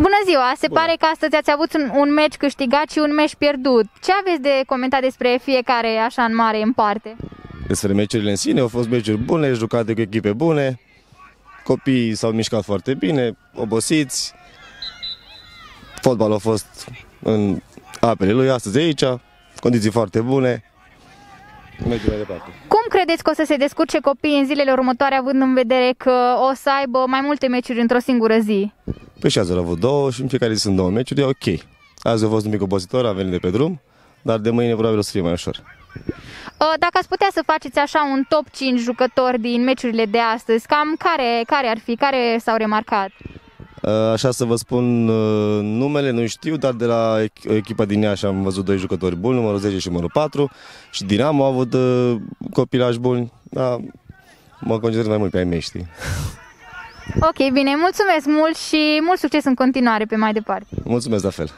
Bună ziua! Se pare că astăzi ați avut un meci câștigat și un meci pierdut. Ce aveți de comentat despre fiecare așa în mare, în parte? Despre meciurile în sine, au fost meciuri bune, jucate cu echipe bune. Copiii s-au mișcat foarte bine, obosiți. Fotbalul a fost în apele lui astăzi aici, condiții foarte bune. Mergem mai departe. Cum credeți că o să se descurce copiii în zilele următoare, având în vedere că o să aibă mai multe meciuri într-o singură zi? Păi și azi au avut două și în fiecare zi sunt două meciuri, e ok. Azi a fost un pic obositor, am venit de pe drum, dar de mâine probabil o să fie mai ușor. Dacă ați putea să faceți așa un top 5 jucători din meciurile de astăzi, cam care ar fi, care s-au remarcat? Așa să vă spun numele, nu știu, dar de la echipa din Iași am văzut doi jucători buni, numărul 10 și numărul 4, și Dinamo a avut copilași buni, dar mă concentrez mai mult pe ai mei, știi? Ok, bine, mulțumesc mult și mult succes în continuare pe mai departe. Mulțumesc la fel!